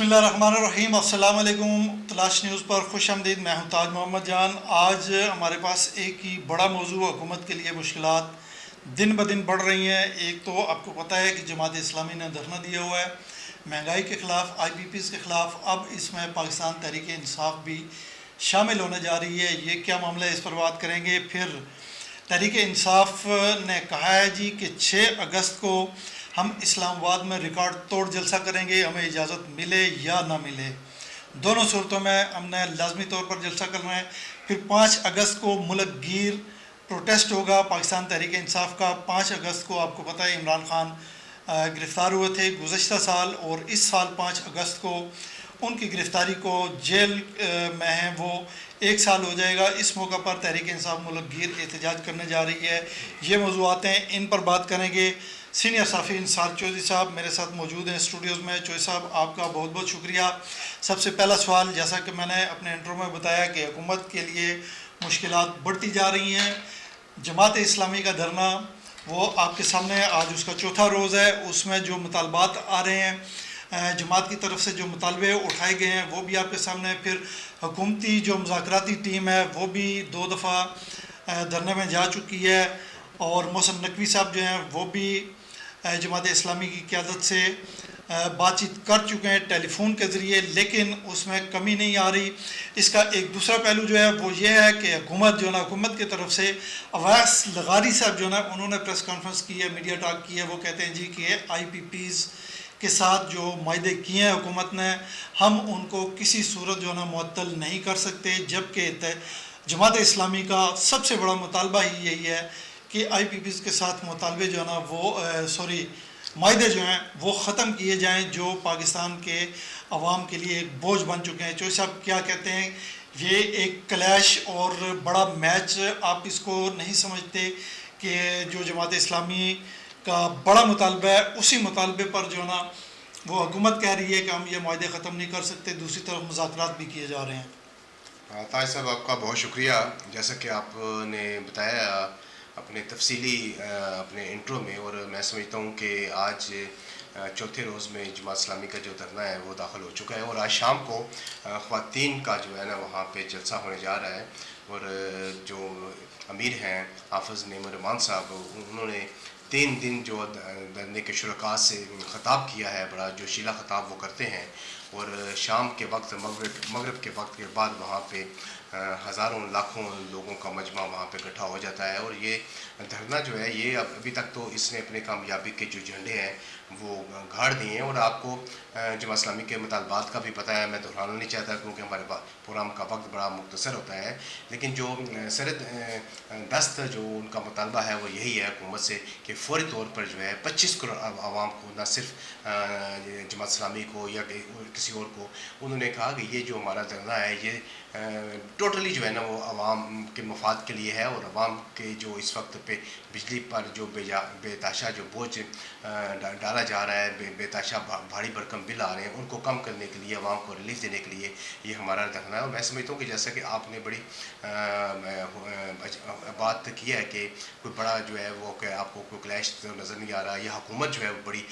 بسم اللہ الرحمن الرحیم۔ السلام علیکم۔ تلاش نیوز پر خوش آمدید۔ میں ہوں تاج محمد جان۔ آج ہمارے پاس ایک ہی بڑا موضوع، حکومت کے لیے مشکلات دن بدن بڑھ رہی ہیں۔ ایک تو آپ کو پتہ ہے کہ جماعت اسلامی نے دھرنا دیا ہوا ہے مہنگائی کے خلاف، آئی پی پیز کے خلاف۔ اب اس میں پاکستان تحریک انصاف بھی شامل ہونے جا رہی ہے۔ یہ کیا معاملہ ہے، اس پر بات کریں گے۔ پھر تحریک انصاف نے کہا ہے جی کہ 6 اگست کو ہم اسلام آباد میں ریکارڈ توڑ جلسہ کریں گے، ہمیں اجازت ملے یا نہ ملے۔ دونوں صورتوں میں ہم نے لازمی طور پر جلسہ کرنا ہے۔ پھر 5 اگست کو ملک گیر پروٹیسٹ ہوگا پاکستان تحریک انصاف کا۔ 5 اگست کو آپ کو پتہ ہے عمران خان گرفتار ہوئے تھے گزشتہ سال، اور اس سال 5 اگست کو ان کی گرفتاری کو جیل میں ہیں وہ 1 سال ہو جائے گا۔ اس موقع پر تحریک انصاف ملک گیر احتجاج کرنے جا رہی ہے۔ یہ موضوعات ہیں، ان پر بات کریں گے۔ سینئر صحافی انصار چودھری صاحب میرے ساتھ موجود ہیں اسٹوڈیوز میں۔ چودھری صاحب آپ کا بہت بہت شکریہ۔ سب سے پہلا سوال، جیسا کہ میں نے اپنے انٹرو میں بتایا کہ حکومت کے لیے مشکلات بڑھتی جا رہی ہیں۔ جماعت اسلامی کا دھرنا وہ آپ کے سامنے آج اس کا 4تھا روز ہے۔ اس میں جو مطالبات آ رہے ہیں، جماعت کی طرف سے جو مطالبے اٹھائے گئے ہیں وہ بھی آپ کے سامنے ہیں۔ پھر حکومتی جو مذاکراتی ٹیم ہے وہ بھی 2 دفعہ دھرنے میں جا چکی ہے، اور محسن نقوی صاحب جو ہیں وہ بھی جماعت اسلامی کی قیادت سے بات چیت کر چکے ہیں ٹیلی فون کے ذریعے، لیکن اس میں کمی نہیں آ رہی۔ اس کا ایک دوسرا پہلو جو ہے وہ یہ ہے کہ حکومت جو ہے نا، حکومت کی طرف سے اویس لغاری صاحب جو ہے نا، انہوں نے پریس کانفرنس کی ہے، میڈیا ٹاک کی ہے۔ وہ کہتے ہیں جی کہ آئی پی پیز کے ساتھ جو معاہدے کیے ہیں حکومت نے، ہم ان کو کسی صورت جو ہے نا معطل نہیں کر سکتے، جبکہ جماعت اسلامی کا سب سے بڑا مطالبہ ہی یہی ہے کہ آئی پی پیز کے ساتھ مطالبے جو ہے نا وہ معاہدے جو ہیں وہ ختم کیے جائیں، جو پاکستان کے عوام کے لیے ایک بوجھ بن چکے ہیں۔ چودھری صاحب کیا کہتے ہیں؟ یہ ایک کلیش اور بڑا میچ، آپ اس کو نہیں سمجھتے کہ جو جماعت اسلامی کا بڑا مطالبہ ہے، اسی مطالبے پر جو ہے نا وہ حکومت کہہ رہی ہے کہ ہم یہ معاہدے ختم نہیں کر سکتے، دوسری طرف مذاکرات بھی کیے جا رہے ہیں؟ طاہر صاحب آپ کا بہت شکریہ۔ جیسا کہ آپ نے بتایا اپنے تفصیلی اپنے انٹرو میں، اور میں سمجھتا ہوں کہ آج 4تھے روز میں جماعت اسلامی کا جو دھرنا ہے وہ داخل ہو چکا ہے، اور آج شام کو خواتین کا جو ہے نا وہاں پہ جلسہ ہونے جا رہا ہے، اور جو امیر ہیں حافظ نعیم الرحمان صاحب، انہوں نے 3 دن جو دھرنے کے شرکاء سے خطاب کیا ہے، بڑا جوشیلا خطاب وہ کرتے ہیں، اور شام کے وقت مغرب کے وقت کے بعد وہاں پہ ہزاروں لاکھوں لوگوں کا مجمع وہاں پہ اکٹھا ہو جاتا ہے۔ اور یہ دھرنا جو ہے یہ ابھی تک تو اس نے اپنے کامیابی کے جو جھنڈے ہیں وہ گاڑ دیے ہیں، اور آپ کو جماعت اسلامی کے مطالبات کا بھی پتہ ہے، میں دہرانا نہیں چاہتا کیونکہ ہمارے پروگرام کا وقت بڑا مختصر ہوتا ہے، لیکن جو سرد دست جو ان کا مطالبہ ہے وہ یہی ہے حکومت سے کہ فوری طور پر جو ہے 25 کروڑ عوام کو، نہ صرف جماعت اسلامی کو یا کسی اور کو، انہوں نے کہا کہ یہ جو ہمارا دھرنا ہے یہ ٹوٹلی جو ہے نا وہ عوام کے مفاد کے لیے ہے، اور عوام کے جو اس وقت پہ بجلی پر جو بے تحاشا جو بوجھ ڈالا جا رہا ہے، بے تحاشا بھاری بھرکم بل آ رہے ہیں، ان کو کم کرنے کے لیے، عوام کو ریلیف دینے کے لیے یہ ہمارا دھرنا ہے۔ اور میں سمجھتا ہوں کہ جیسا کہ آپ نے بڑی بات کی ہے کہ کوئی بڑا جو ہے وہ کہ آپ کو کوئی کلیش نظر نہیں آ رہا، یہ حکومت جو ہے وہ بڑی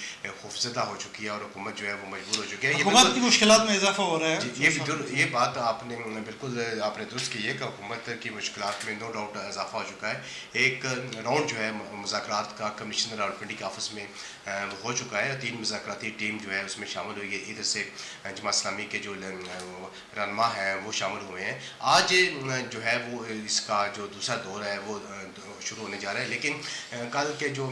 خوفزدہ ہو چکی ہے، اور حکومت جو ہے وہ مجبور ہو چکی ہے، حکومت کی مشکلات میں اضافہ ہو رہا ہے۔ یہ بات آپ نے بالکل آپ نے درست کی ہے کہ حکومت کی مشکلات میں نو ڈاؤٹ اضافہ ہو چکا ہے۔ ایک راؤنڈ جو ہے مذاکرات کا کمشنر راولپنڈی کے آفس میں وہ ہو چکا ہے، 3 مذاکراتی ٹیم جو ہے اس میں شامل ہوئی ہے، ادھر سے جماعت اسلامی کے جو رہنما ہیں وہ شامل ہوئے ہیں۔ آج جو ہے وہ اس کا جو دوسرا دور ہے وہ شروع ہونے جا رہا ہے، لیکن کل کے جو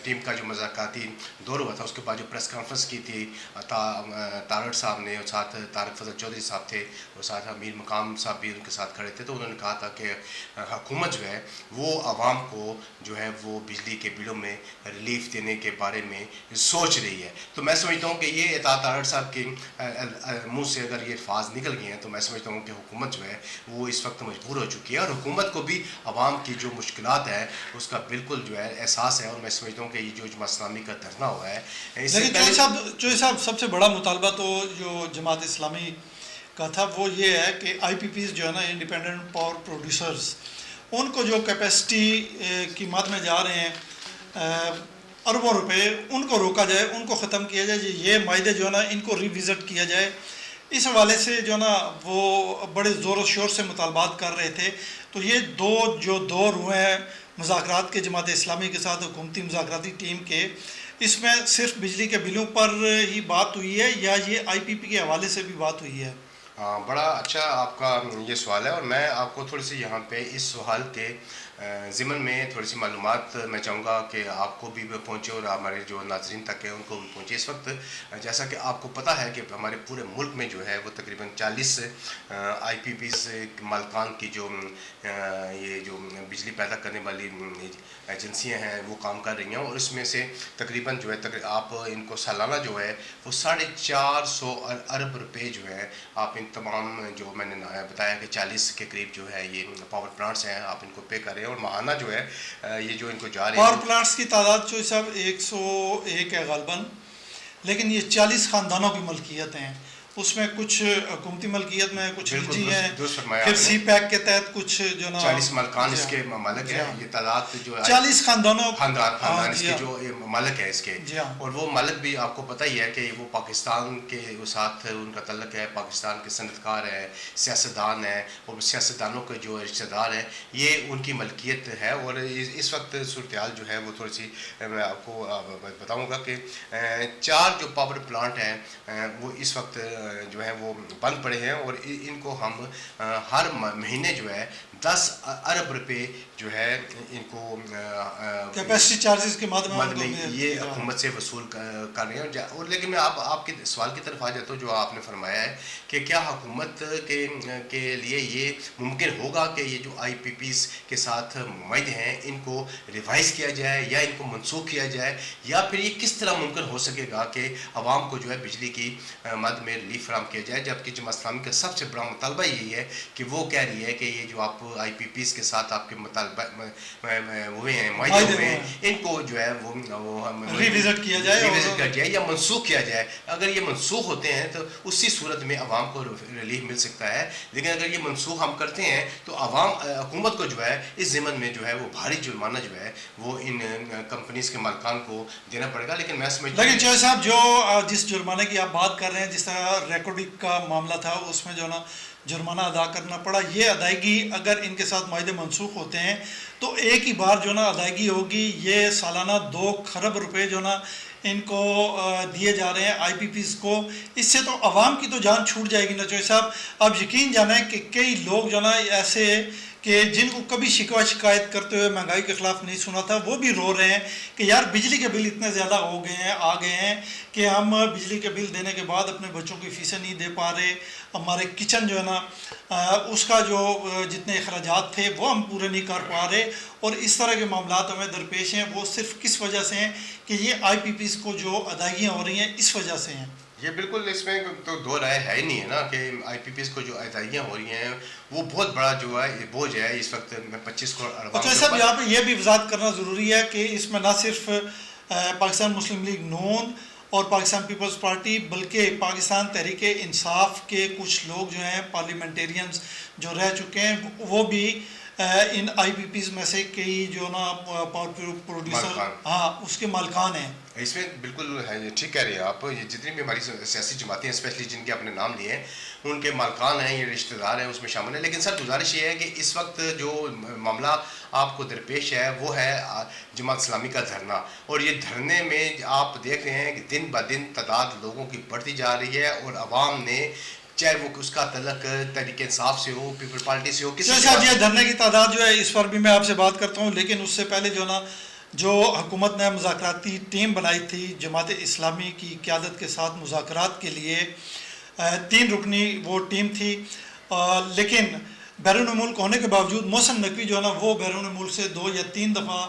ٹیم کا جو مذاکراتی دور ہوا تھا اس کے بعد جو پریس کانفرنس کی تھی تارڑ صاحب نے، اور ساتھ طارق فضل چودھری صاحب تھے، اور ساتھ امیر مقام صاحب بھی ان کے ساتھ کھڑے تھے، تو انہوں نے کہا تھا کہ حکومت جو ہے وہ عوام کو جو ہے وہ بجلی کے بلوں میں ریلیف دینے کے بارے میں سوچ رہی ہے۔ تو میں سمجھتا ہوں کہ یہ طارڑ صاحب کے منہ سے اگر یہ الفاظ نکل گئے ہیں تو میں سمجھتا ہوں کہ حکومت جو ہے وہ اس وقت مجبور ہو چکی ہے، اور حکومت کو بھی عوام کی جو مشکلات ہے اس کا بالکل جو ہے احساس ہے، اور میں سمجھتا ہوں کہ یہ جو جماعت اسلامی کا دھرنا ہوا ہے، چودھری صاحب سب سے بڑا مطالبہ تو جو جماعت اسلامی کا تھا وہ یہ ہے کہ آئی پی پیز جو ہے نا، انڈیپینڈنٹ پاور پروڈیوسرز، ان کو جو کیپیسٹی کی مد میں جا رہے ہیں अरबों रुपए उनको रोका जाए, उनको ख़त्म किया जाए, ये मायदे जो है ना इनको रिविज़िट किया जाए। इस हवाले से जो ना वो बड़े ज़ोर शोर से मुतालबात कर रहे थे। तो ये जो दौर हुए हैं मुज़ाकरात के जमात इस्लामी के साथ हुकूमती मुज़ाकराती टीम के, इसमें सिर्फ बिजली के बिलों पर ही बात हुई है या ये IPP के हवाले से भी बात हुई है? बड़ा अच्छा आपका ये सवाल है, और मैं आपको थोड़ी सी यहाँ पे इस सवाल के ज़िमन में थोड़ी सी मालूमात मैं चाहूँगा कि आपको भी पहुँचे और हमारे जो नाज़रीन तक है उनको भी पहुँचे। इस वक्त जैसा कि आपको पता है कि हमारे पूरे मुल्क में जो है वो तकरीबन 40 IPPs मालकान की जो ये जो बिजली पैदा करने वाली एजेंसियां हैं वो काम कर रही हैं, और इसमें से तकरीबन जो है आप इनको सालाना जो है वो 450 अरब रुपए जो है आप इन तमाम जो मैंने बताया कि 40 के करीब जो है ये पावर प्लांट्स हैं, आप इनको पे कर रहे हैं, और माहाना जो है ये जो इनको जा रहे हैं। पावर प्लांट्स की तादाद जो साहब 101 है गालबन, लेकिन ये 40 ख़ानदानों की मलकियत हैं। उसमें कुछ हुकूमती मलकियत में, कुछ निजी हैं, फिर CPEC के तहत कुछ जो ना 40 मालकान इसके मालिक हैं। ये तादाद जो 40 खानदान इसके जो मालिक है इसके, और वो मालिक भी आपको पता ही है कि वो पाकिस्तान के साथ उनका तल्लक है, पाकिस्तान के सनतकार है, सियासतदान है, और सियासतदानों के जो रिश्तेदार हैं ये उनकी मलकियत है। और इस वक्त सूरत हाल जो है वो थोड़ी सी मैं आपको बताऊँगा कि 4 जो पावर प्लांट हैं वो इस वक्त जो है वो बंद पड़े हैं, और इनको हम हर महीने जो है 10 अरब रुपए जो है इनको कैपेसिटी चार्जेस के माध्यम में ये हुकूमत से वसूल कर रहे हैं। और लेकिन मैं आपके सवाल की तरफ आ जाता हूँ जो आपने फरमाया है कि क्या हुकूमत के लिए ये मुमकिन होगा कि ये जो IPPs के साथ मुआहदे हैं इनको रिवाइज़ किया जाए या इनको मनसूख किया जाए, या फिर ये किस तरह मुमकिन हो सकेगा कि आवाम को जो है बिजली की मद में रिलीफ फराहम किया जाए, जबकि जमात इस्लामी का सबसे बड़ा मुतालबा यही है कि वो कह रही है कि ये जो आप IPPs के साथ आपके मुतालबा हुए हैं मुआहदे हुए हैं, इनको जो है वो रिविजिट किया जाए या मनसूख किया जाए। अगर ये मनसूख होते हैं तो उसी सूरत में आवाम को रिलीफ मिल सकता है, लेकिन अगर ये मनसूख हम करते हैं तो आवाम हुकूमत को जो है इस ज़िमन में जो है वो भारी जुर्माना जो है वो इन कंपनीज के मालिकान को देना पड़ेगा। लेकिन मैं समझता हूं, लेकिन चौधरी साहब जो जिस जुर्माने की आप बात कर रहे हैं, जिस तरह रेकॉर्डिंग का मामला था उसमें जो ना जुर्माना अदा करना पड़ा, ये अदायगी अगर इनके साथ मायदे मनसूख होते हैं तो एक ही बार जो ना अदायगी होगी। ये सालाना 2 खरब रुपए जो ना इनको दिए जा रहे हैं IPPs को, इससे तो आवाम की तो जान छूट जाएगी ना चौधरी साहब। अब यकीन जाना है कि कई लोग जो ना ऐसे कि जिनको कभी शिकायत करते हुए महंगाई के ख़िलाफ़ नहीं सुना था, वो भी रो रहे हैं कि यार बिजली के बिल इतने ज़्यादा हो गए हैं, आ गए हैं कि हम बिजली के बिल देने के बाद अपने बच्चों की फ़ीसें नहीं दे पा रहे, हमारे किचन जो है ना उसका जो जितने अखराजात थे वो हम पूरे नहीं कर पा रहे। और इस तरह के मामलात हमें दरपेश हैं, वो सिर्फ किस वजह से हैं कि ये IPPs को जो अदायगियाँ हो रही हैं इस वजह से हैं। ये बिल्कुल, इसमें तो दो राय है ही नहीं है ना कि IPPs को जो अदायगियाँ हो रही हैं वो बहुत बड़ा जो है बोझ है इस वक्त में 25 करोड़ अरब। अच्छा साहब, यहाँ पे ये भी वजाहत करना ज़रूरी है कि इसमें ना सिर्फ पाकिस्तान मुस्लिम लीग नून और पाकिस्तान पीपल्स पार्टी, बल्कि पाकिस्तान तहरीक इंसाफ के कुछ लोग जो हैं पार्लियामेंटेरियंस जो रह चुके हैं वो भी इन IPPs में से कई जो ना पावर प्रोड्यूसर उसके मालकान हैं। इसमें बिल्कुल है, ठीक कह रहे हैं आप। ये जितनी भी हमारी सियासी जमातें हैं, स्पेशली जिनके अपने नाम लिए हैं, उनके मालकान हैं, ये रिश्तेदार हैं, उसमें शामिल हैं। लेकिन सर गुजारिश ये है कि इस वक्त जो मामला आपको दरपेश है वो है जमात इस्लामी का धरना, और ये धरने में आप देख रहे हैं कि दिन ब दिन तादाद लोगों की बढ़ती जा रही है, और आवाम ने चाहे वो उसका तलक तहरीक इंसाफ से हो, पीपल पार्टी से हो, किसी से ये धरने की तादाद जो है इस पर भी मैं आपसे बात करता हूँ। लेकिन उससे पहले जो ना जो हुकूमत ने मुज़ाकराती टीम बनाई थी जमात इस्लामी की क़यादत के साथ मुज़ाकरात के लिए, 3 रुकनी वो टीम थी, लेकिन बैरून मुल्क होने के बावजूद मोहसिन नकवी जो है ना वो बैरून मुल्क से 2 या 3 दफ़ा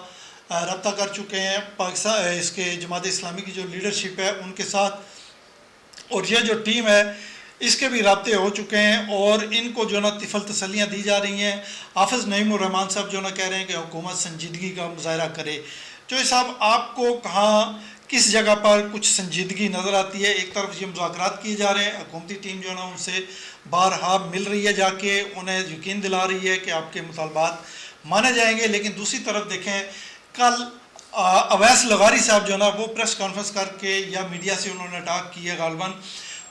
रब्ता कर चुके हैं पाकिस्तान इसके जमात इस्लामी की जो लीडरशिप है उनके साथ, और ये जो टीम है इसके भी राब्ते हो चुके हैं, और इनको जो ना तिफल तसलियाँ दी जा रही हैं। हाफिज़ नईमुर रहमान साहब जो ना कह रहे हैं कि हुकूमत संजीदगी का मुजाहरा करे। चौधरी साहब, आपको कहाँ किस जगह पर कुछ संजीदगी नज़र आती है? एक तरफ ये मुज़ाकरात किए जा रहे हैं, हुकूमती टीम जो है ना उनसे बारहा मिल रही है, जाके उन्हें यकीन दिला रही है कि आपके मुतालबात माने जाएंगे, लेकिन दूसरी तरफ देखें कल अवैस लगारी साहब जो ना वो प्रेस कॉन्फ्रेंस करके या मीडिया से उन्होंने टॉक किया गालबन,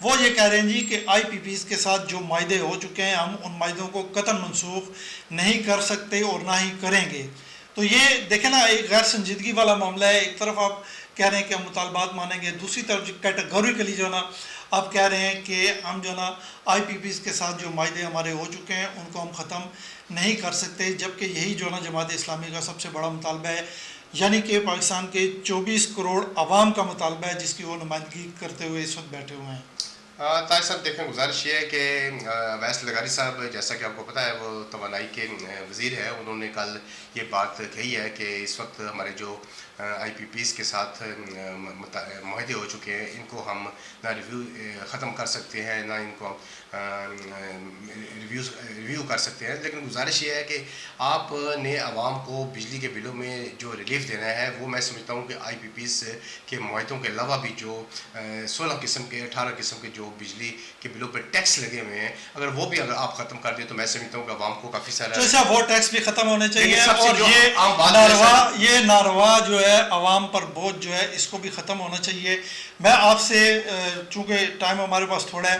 वो ये कह रहे हैं जी कि IPPs के साथ जो मायदे हो चुके हैं हम उन मायदों को कतई मनसूख नहीं कर सकते और ना ही करेंगे। तो ये देखें ना, एक गैर संजीदगी वाला मामला है। एक तरफ आप कह रहे हैं कि हम मुतालबात मानेंगे, दूसरी तरफ कैटेगोरिकली जो ना आप कह रहे हैं कि हम जो ना IPPs के साथ जो मायदे हमारे हो चुके हैं उनको हम ख़त्म नहीं कर सकते, जबकि यही जो ना जमात इस्लामी का सबसे बड़ा मुतालबा है, यानी कि पाकिस्तान के 24 करोड़ आवाम का मुतालबा है जिसकी वो नुमाइंदगी करते हुए इस वक्त बैठे हुए हैं। ताज साहब देखें, गुजारिश ये है कि अवैस लगारी साहब, जैसा कि आपको पता है, वो तवानाई के वज़ीर है। उन्होंने कल ये बात कही है कि इस वक्त हमारे जो IPPs के साथ माहदे हो चुके हैं इनको हम ना ख़त्म कर सकते हैं ना इनको रिव्यू कर सकते हैं। लेकिन गुजारिश ये है कि आपने आवाम को बिजली के बिलों में जो रिलीफ देना है वो मैं समझता हूँ कि IPPs के माहदों के अलावा भी जो 16 किस्म के 18 किस्म के जो बिजली के बिलों पर टैक्स लगे हुए हैं, अगर वो भी अगर आप ख़त्म कर दें तो मैं समझता हूँ कि आवाम को काफ़ी सारा तो ऐसा वो टैक्स भी ख़त्म होने चाहिए। और ये ये नारवा जो है आवाम पर बोझ जो है इसको भी ख़त्म होना चाहिए। मैं आपसे, चूँकि टाइम हमारे पास थोड़ा है,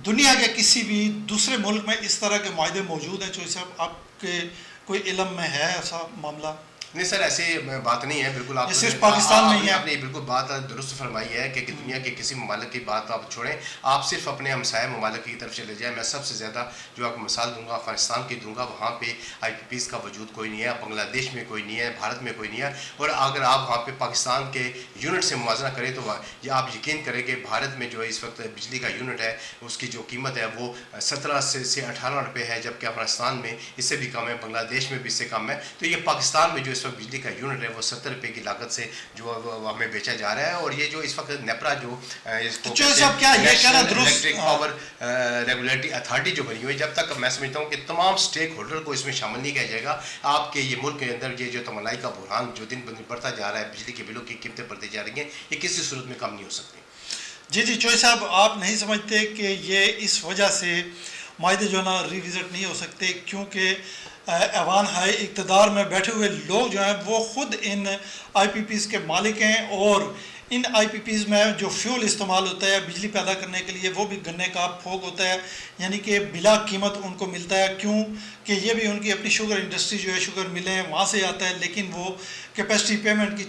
दुनिया के किसी भी दूसरे मुल्क में इस तरह के मायदे मौजूद हैं? चौधरी साहब, आपके कोई इल्म में है ऐसा मामला? नहीं सर, ऐसी बात नहीं है। बिल्कुल आप सिर्फ पाकिस्तान में ही है। आपने बिल्कुल बात दुरुस्त फरमाई है कि दुनिया के किसी ममालिक की बात आप छोड़ें, आप सिर्फ अपने हमसाया ममालिक की तरफ चले जाएं। मैं सबसे ज़्यादा जो आपको मिसाल दूंगा अफगानिस्तान की दूंगा, वहाँ पे IPPs का वजूद कोई नहीं है, बांग्लादेश में कोई नहीं है, भारत में कोई नहीं है। और अगर आप वहाँ पे पाकिस्तान के यूनिट से मुवाजना करें तो आप यकीन करें कि भारत में जो इस वक्त बिजली का यूनिट है उसकी जो कीमत है वो 17 से 18 रुपये है, जबकि अफगानिस्तान में इससे भी कम है, बांग्लादेश में भी इससे कम है। तो ये पाकिस्तान में जो इस वक्त बिजली का यूनिट है वो 70 रुपये की लागत से जो हमें बेचा जा रहा है। और ये जो इस वक्त नेपरा जो इसको इलेक्ट्रिक पावर रेगुलेटरी अथॉरिटी जो बनी हुई है, जब तक मैं समझता हूँ कि तमाम स्टेक होल्डर को इसमें शामिल नहीं किया जाएगा, आपके ये मुल्क के अंदर ये जो तमन्नाई का बुरहान जो दिन ब दिन बढ़ता जा रहा है, बिजली के बिलों की कीमतें बढ़ती जा रही हैं, ये किसी सूरत में कम नहीं हो सकती। जी चौधरी साहब, आप नहीं समझते कि ये इस वजह से मायदे जो ना रिविज़िट नहीं हो सकते क्योंकि ऐवान हाई इक़्तिदार में बैठे हुए लोग जो हैं वो ख़ुद इन IPPs के मालिक हैं, और इन IPPs में जो फ्यूल इस्तेमाल होता है बिजली पैदा करने के लिए वो भी गन्ने का फोक होता है, यानी कि बिला कीमत उनको मिलता है। क्यों कि ये भी उनकी अपनी शुगर इंडस्ट्री जो है, शुगर मिलें हैं, वहाँ से आता है, लेकिन वो कैपेसिटी पेमेंट की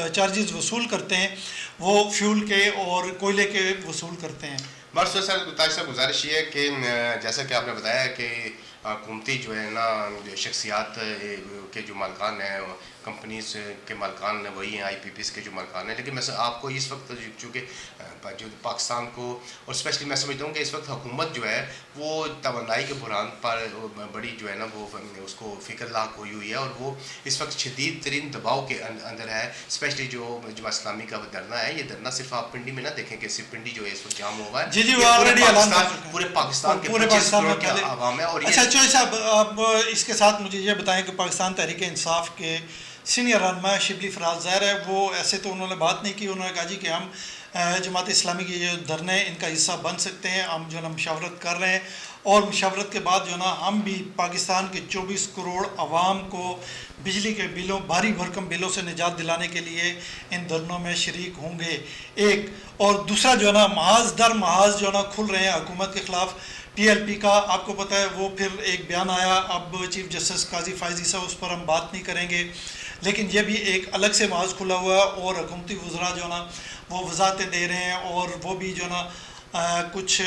चार्जेस वसूल करते हैं, वो फ्यूल के और कोयले के वसूल करते हैं। बस सर, ताज साहब गुजारिश ये है कि जैसा कि आपने बताया कि हुकूमती जो है ना शख्सियात के जो मालकान हैं, कंपनीज के मालकान वही हैं, IPPs के जो मालकान हैं। लेकिन मैं आपको इस वक्त चूँकि जो पाकिस्तान को, और स्पेशली मैं समझता हूँ कि इस वक्त हुकूमत जो है वो तवानाई के बुरहान पर बड़ी जो है ना वो उसको फ़िक्र लाक हुई हुई है, और वो इस वक्त शदीद तरीन दबाव के अंदर है। स्पेशली जो जमात इस्लामी का धरना है, ये धरना सिर्फ आप पिंडी में ना देखें कि सिर्फ पिंडी जो है इस वक्त जाम हुआ है, पूरे पाकिस्तान के 25 करोड़ की आवाम है। और अच्छा चौधरी साहब, आप इसके साथ मुझे ये बताएं कि पाकिस्तान तहरीक इंसाफ के सीनियर रहनुमा शिबली फराज ज़ाहिर है, वो ऐसे तो उन्होंने बात नहीं की, उन्होंने कहा जी कि हम जमात इस्लामी की जो धरने इनका हिस्सा बन सकते हैं, हम जो ना मशावरत कर रहे हैं, और मशावरत के बाद जो ना हम भी पाकिस्तान के 24 करोड़ आवाम को बिजली के बिलों, भारी भरकम बिलों से निजात दिलाने के लिए इन धरनों में शरीक होंगे। एक और दूसरा जो ना महाज दर महाज जो ना खुल रहे हैं हुकूमत के ख़िलाफ़ TLP का, आपको पता है वो फिर एक बयान आया, अब चीफ जस्टिस काजी फायजी साहब, उस पर हम बात नहीं करेंगे, लेकिन ये भी एक अलग से महाज खुला हुआ है, और हुकूमती वज़रा जो ना वो वजाहतें दे रहे हैं, और वो भी जो ना कुछ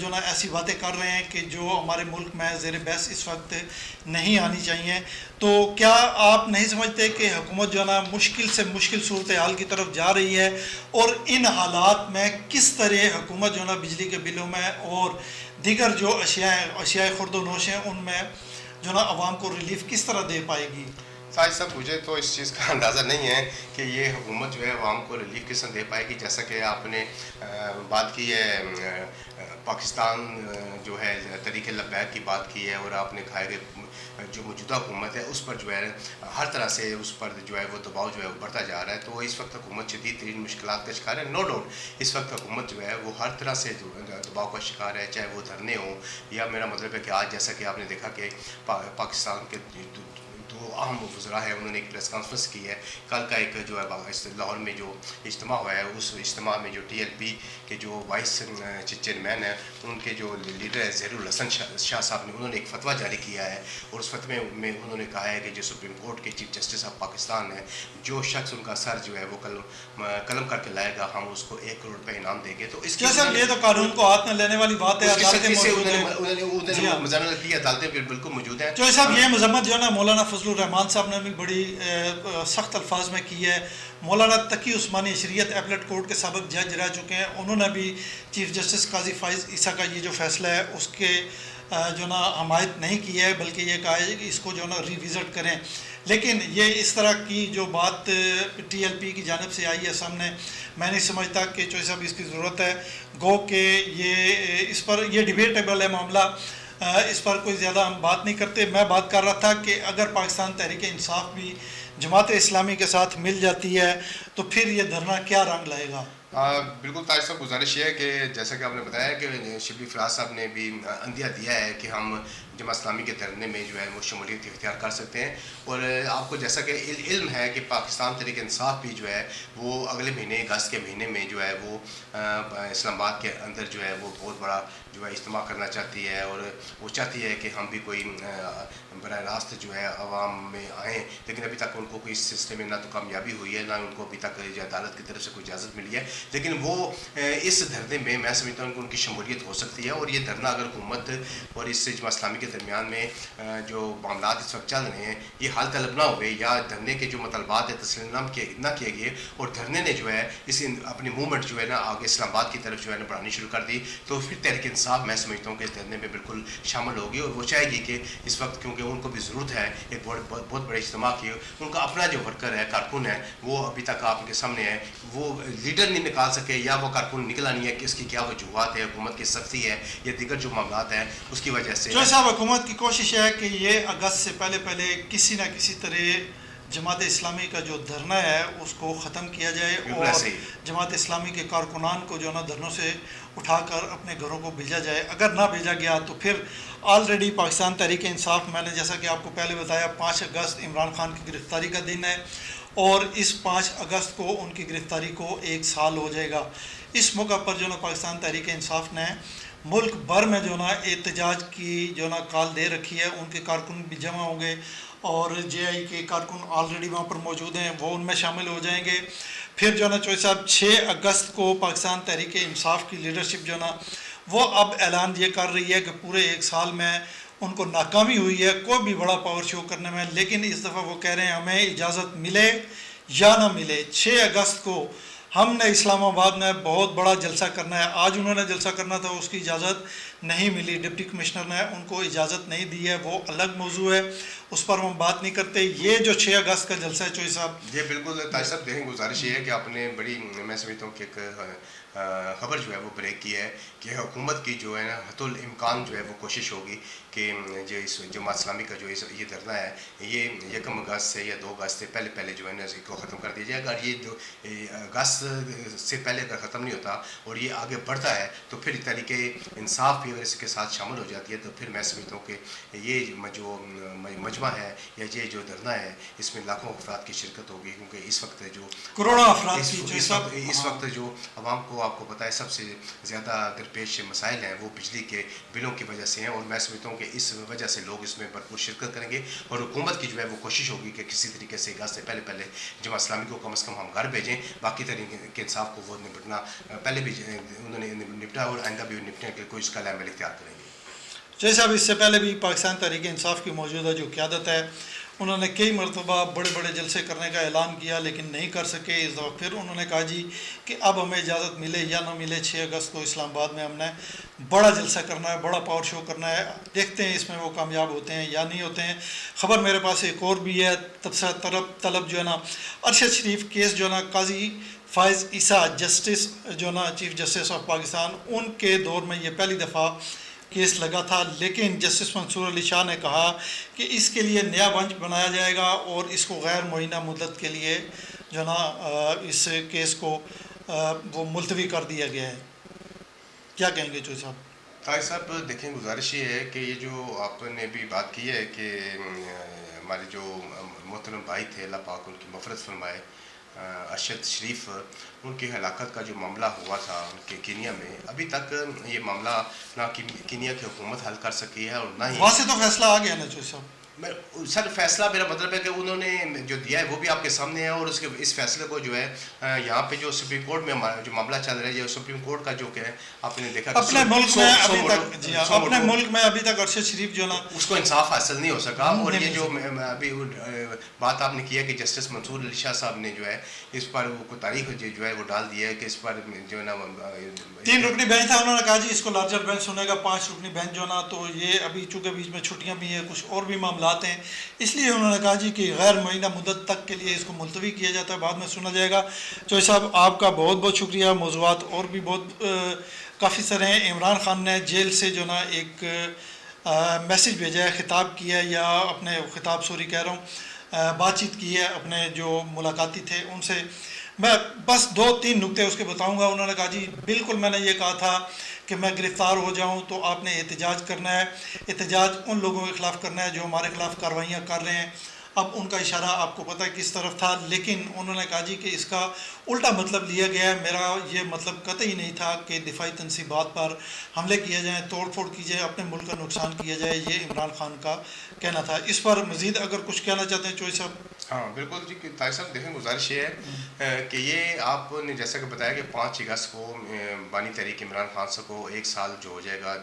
जो ना ऐसी बातें कर रहे हैं कि जो हमारे मुल्क में ज़ेर बहस इस वक्त नहीं आनी चाहिए। तो क्या आप नहीं समझते कि हुकूमत जो ना मुश्किल से मुश्किल सूरत हाल की तरफ जा रही है, और इन हालात में किस तरह हुकूमत जो ना बिजली के बिलों में और दीगर जो अशियाए खुर्दोनोश हैं उनमें जो ना आवाम को रिलीफ किस तरह दे पाएगी? साथ सब मुझे तो इस चीज़ का अंदाज़ा नहीं है कि ये हुकूमत जो है आवाम को रिलीफ किस तरह दे पाएगी। जैसा कि आपने बात की है, पाकिस्तान जो है तरीक़े लब्बैक की बात की है, और आपने कहा है कि जो मौजूदा हुकूमत है उस पर जो है हर तरह से उस पर जो है वो दबाव जो है वो बढ़ता जा रहा है। तो इस वक्त हुकूमत शदीद तरीन मुश्किलात का शिकार है। नो डाउट इस वक्त हुकूमत जो है वो हर तरह से दबाव का शिकार है, चाहे वो धरने हों, या मेरा मतलब है कि आज जैसा कि आपने देखा कि पाकिस्तान के दो अहम वज़रा है, उन्होंने एक प्रेस कॉन्फ्रेंस की है। कल का एक जो है लाहौर में जो इज्तिमा हुआ है, उस इज्तिमा में जो TLP के जो वाइस चेयरमैन है, उनके जो लीडर है ज़हीरुल हसन शाह साहब ने, उन्होंने एक फतवा जारी किया है और उस फतवे में उन्होंने कहा है कि जो सुप्रीम कोर्ट के चीफ जस्टिस ऑफ पाकिस्तान है, जो शख्स उनका सर जो है वो कलम करके लाएगा, हम उसको 1 करोड़ रुपये इनाम देंगे। तो इसके साहब ये तो कानून को हाथ में लेने वाली बात है। मजानत की अदालतें बिल्कुल मौजूद हैं। जो साहब ये मजम्मत जो है ना मौलाना फजलुर रहमान साहब ने भी बड़ी सख्त अल्फाज में की है। मौलाना तकी उस्मानी शरीयत एपलेट कोर्ट के सबक जज रह चुके हैं, उन्होंने भी चीफ जस्टिस काजी फाइज ईसा का ये जो फैसला है उसके जो ना हमायत नहीं की है, बल्कि ये कहा है कि इसको जो ना रिविज़िट करें। लेकिन ये इस तरह की जो बात TLP की जानिब से आई है सामने, मैं नहीं समझता कि चौधरी साहब इसकी ज़रूरत है। गो के ये इस पर ये डिबेटेबल है मामला, इस पर कोई ज़्यादा हम बात नहीं करते। मैं बात कर रहा था कि अगर पाकिस्तान तहरीक इंसाफ भी जमात इस्लामी के साथ मिल जाती है तो फिर ये धरना क्या रंग लाएगा? बिल्कुल ताज साहब, गुजारिश ये है कि जैसा कि आपने बताया कि शिबली फराज साहब ने भी अंदिया दिया है कि हम जमात इस्लामी के धरने में जो है वो शमूलियत इख्तियार कर सकते हैं। और आपको जैसा कि इल्म है कि पाकिस्तान तहरीक इंसाफ भी जो है वो अगले महीने अगस्त के महीने में जो है वो इस्लामाबाद के अंदर जो है वो बहुत बड़ा जो है इज्तिमा करना चाहती है, और वो चाहती है कि हम भी कोई बराह रास्त जो है अवाम में आएँ। लेकिन अभी तक उनको कोई इस सिलसिले में ना तो कामयाबी हुई है, ना उनको अभी तक अदालत की तरफ से कोई इजाज़त मिली है। लेकिन वो इस धरने में मैं समझता हूँ कि उनकी शमूलियत हो सकती है। और ये धरना अगर हुकूमत और इस जमात इस्लामी के दरमियान में जो मामला इस वक्त चल रहे हैं ये हाल तलब ना हुए, या धरने के जो मतलबात है तस्लीम ना किए गए, और धरने ने जो है इस अपनी मूवमेंट जो है ना आगे इस्लामाबाद की तरफ जो है ना बढ़ानी शुरू कर दी, तो फिर तहरीक इंसाफ मैं समझता हूँ कि धरने में बिल्कुल शामिल होगी। और वो चाहेगी कि इस वक्त क्योंकि उनको भी ज़रूरत है एक बहुत बड़े इज्तिमा की, उनका अपना जो वर्कर है, कारकुन है, वो अभी तक आपके सामने है, वो लीडर नहीं निकाल सके या वो कारकुन निकला नहीं है कि इसकी क्या वजूहत है, हुकूमत की सख्ती है या दीगर जो मामला हैं उसकी वजह से। जो साहब हुकूमत की कोशिश है कि ये अगस्त से पहले किसी न किसी तरह जमात इस्लामी का जो धरना है उसको ख़त्म किया जाए और जमात इस्लामी के कारकुनान को जो ना धरनों से उठाकर अपने घरों को भेजा जाए। अगर ना भेजा गया तो फिर ऑलरेडी पाकिस्तान तहरीक इंसाफ, मैंने जैसा कि आपको पहले बताया, 5 अगस्त इमरान खान की गिरफ़्तारी का दिन है और इस 5 अगस्त को उनकी गिरफ़्तारी को 1 साल हो जाएगा। इस मौका पर जो ना पाकिस्तान तहरीक इंसाफ ने मुल्क भर में जो ना एहतजाज की जो ना कॉल दे रखी है। उनके कारकुन भी जमा होंगे और JI के कारकुन ऑलरेडी वहाँ पर मौजूद हैं, वो उनमें शामिल हो जाएंगे। फिर जो ना चौधरी साहब 6 अगस्त को पाकिस्तान तहरीक इंसाफ की लीडरशिप जो ना वो अब ऐलान ये कर रही है कि पूरे 1 साल में उनको नाकामी हुई है कोई भी बड़ा पावर शो करने में, लेकिन इस दफ़ा वो कह रहे हैं हमें इजाज़त मिले या ना मिले, 6 अगस्त को हमने इस्लामाबाद में बहुत बड़ा जलसा करना है। आज उन्होंने जलसा करना था, उसकी इजाज़त नहीं मिली, डिप्टी कमिश्नर ने उनको इजाज़त नहीं दी है, वो अलग मौजू है, उस पर हम बात नहीं करते। ये जो 6 अगस्त का जलसा है चौधरी साहब, ये बिल्कुल ताज साहब देखें, गुजारिश ये है कि आपने बड़ी, मैं समझता हूँ कि एक खबर जो है वो ब्रेक की है कि हुकूमत की जो है ना हतुल इम्कान जो है वो कोशिश होगी कि जो इस जमात इस्लामी का जो ये धरना है ये 1 अगस्त से या 2 अगस्त से पहले जो है ना इसको ख़त्म कर दिया जाए। अगर ये जो अगस्त से पहले अगर ख़त्म नहीं होता और ये आगे बढ़ता है तो फिर तरीके इंसाफ भी अगर इसके साथ शामिल हो जाती है तो फिर मैं समझता हूँ कि ये जो मजमा है या ये जो धरना है इसमें लाखों अफराद की शिरकत होगी, क्योंकि इस वक्त जो करोड़ों अफराद इस वक्त जो आवाम को आपको पता है सबसे ज़्यादा दरपेश मसाइल हैं वो बिजली के बिलों की वजह से हैं। और मैं समझता हूँ कि इस वजह से लोग इसमें भरपूर शिरकत करेंगे और हुकूमत की जो है वो कोशिश होगी कि किसी तरीके से अगस्त से पहले जमात इस्लामी को कम से कम हम घर भेजें। बाकी तरीके के इंसाफ को वो निपटना पहले भी उन्होंने निपटा और आइंदा भी निपटने के लिए कोई इसका अमल इख्तियार करेंगे। जैसे अब इससे पहले भी पाकिस्तान तहरीक इंसाफ की मौजूदा जो क़यादत है उन्होंने कई मरतबा बड़े जलसे करने का ऐलान किया लेकिन नहीं कर सके। इस दफ़ा फिर उन्होंने कहा जी कि अब हमें इजाज़त मिले या ना मिले, 6 अगस्त को इस्लामाबाद में हमने बड़ा जलसा करना है, बड़ा पावर शो करना है। देखते हैं इसमें वो कामयाब होते हैं या नहीं होते हैं। ख़बर मेरे पास एक और भी है, तबसरा तलब जो है ना अरशद शरीफ केस जो है ना काजी फाइज ईसा जस्टिस जो ना चीफ जस्टिस ऑफ पाकिस्तान, उनके दौर में ये पहली दफ़ा केस लगा था, लेकिन जस्टिस मंसूर अली शाह ने कहा कि इसके लिए नया बेंच बनाया जाएगा और इसको गैर मुअय्यना मुद्दत के लिए जो ना इस केस को वो मुलतवी कर दिया गया है। क्या कहेंगे चौधरी साहब? ताई साहब देखें, गुजारिश ये है कि ये जो आपने भी बात की है कि हमारे जो मोहतरम भाई थे, अल्लाह पाक उनकी मफ़रत फरमाए, अरशद शरीफ, उनकी हलाकत का जो मामला हुआ था उनके कीनिया में, अभी तक ये मामला ना कीनिया की हुकूमत हल कर सकी है और ना ही वहाँ से तो फैसला आ गया ना जो साहब। सर फैसला, मेरा मतलब है कि उन्होंने जो दिया है वो भी आपके सामने है, और उसके इस फैसले को जो है यहाँ पे जो सुप्रीम कोर्ट में हमारा जो मामला चल रहा है, जो सुप्रीम कोर्ट का जो है आपने देखा अपने मुल्क में अभी तक, जी हाँ, अपने मुल्क में अभी तक अरशद शरीफ जो ना उसको इंसाफ हासिल नहीं हो सका। और ये जो अभी बात आपने की है कि जस्टिस मंसूर अली शाह साहब ने जो है इस पर वो तारीख जो है वो डाल दिया है कि इस पर जो है ना 3 रुकनी बेंच था, उन्होंने कहा जी इसको लार्जर बेंच सुनेगा, 5 रुकनी बेंच जो ना, तो ये अभी चूँकि बीच में छुट्टियाँ भी हैं, कुछ और भी मामलात हैं, इसलिए उन्होंने कहा जी कि गैर मुअय्यना मुद्दत तक के लिए इसको मुलतवी किया जाता है, बाद में सुना जाएगा। चौधरी साहब आपका बहुत बहुत शुक्रिया। मौज़ूआत और भी बहुत काफ़ी सारे हैं। इमरान खान ने जेल से जो ना एक मैसेज भेजा है, ख़िताब किया है, या अपने ख़िताब सॉरी कह रहा हूँ, बातचीत की है अपने जो मुलाकाती थे उनसे। मैं बस 2-3 नुक्ते उसके बताऊंगा। उन्होंने कहा जी बिल्कुल मैंने ये कहा था कि मैं गिरफ़्तार हो जाऊं तो आपने एहतजाज करना है, एहतजाज उन लोगों के ख़िलाफ़ करना है जो हमारे ख़िलाफ़ कार्रवाइयाँ कर रहे हैं। अब उनका इशारा आपको पता है किस तरफ था, लेकिन उन्होंने कहा जी कि इसका उल्टा मतलब लिया गया है। मेरा ये मतलब कतई नहीं था कि दिफाई तनसीबात पर हमले किए जाएँ, तोड़ फोड़ की जाए, अपने मुल्क का नुकसान किया जाए, ये इमरान खान का कहना था। इस पर मज़ीद अगर कुछ कहना चाहते हैं चौधरी साहब। हाँ बिल्कुल जी, ताई साहब देखें, गुजारिश ये है कि ये आपने जैसा कि बताया कि 5 अगस्त को बानी तहरीक इमरान खान साहब को 1 साल जो हो जाएगा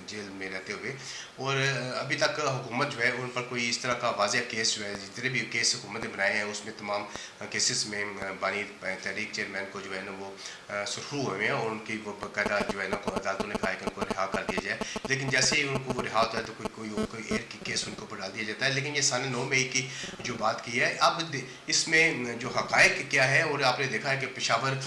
जेल में रहते हुए, और अभी तक हुकूमत जो है उन पर कोई इस तरह का वाज़ेह केस जो है, जितने भी केस हुकूमत ने बनाए हैं उसमें तमाम केसेस में बानी तहरीक चेयरमैन को जो है ना वो सुरखरू हुए हैं, और उनकी वो बाकायदा जो है ना अदालतों ने कहा है कि उनको रिहा कर दिया जाए। लेकिन जैसे ही उनको वो रिहा होता है तो कोई एयर की केस उनको ऊपर डाल दिया जाता है। लेकिन ये साल 9 मई की जो बात की है, अब इसमें जो हक़ाइक़ क्या है, और आपने देखा है कि पेशावर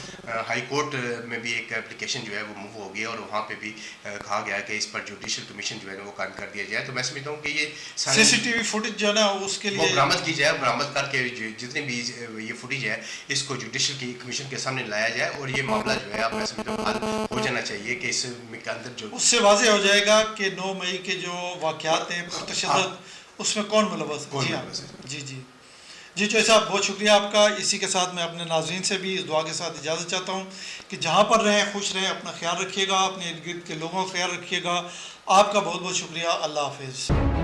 हाई कोर्ट में भी एक एप्लीकेशन जो है वो मूव हो गया, और वहाँ पे भी कहा गया है कि इस पर जुडिशल कमीशन जो है वो कायम कर दिया जाए। तो मैं समझता हूँ कि ये CCTV फुटेज जो है ना उसके लिए बरामद की जाए, बरामद करके जितने भी ये फुटेज है इसको जुडिशल की कमीशन के सामने लाया जाए, और ये मामला जो है मैं समझता हूँ हल हो जाना चाहिए कि इसके अंदर जो उससे वाज़ेह हो जाएगा कि 9 मई के जो वाक़यात हैं पुरतशद्दुद, उसमें कौन मुलव्वस है। जी हाँ, जी जी जी चौधरी साहब बहुत शुक्रिया आपका। इसी के साथ मैं अपने नाज़रीन से भी इस दुआ के साथ इजाज़त चाहता हूँ कि जहाँ पर रहें खुश रहें, अपना ख्याल रखिएगा, अपने इर्द गिर्द के लोगों का ख्याल रखिएगा। आपका बहुत बहुत शुक्रिया। अल्लाह हाफ़िज़।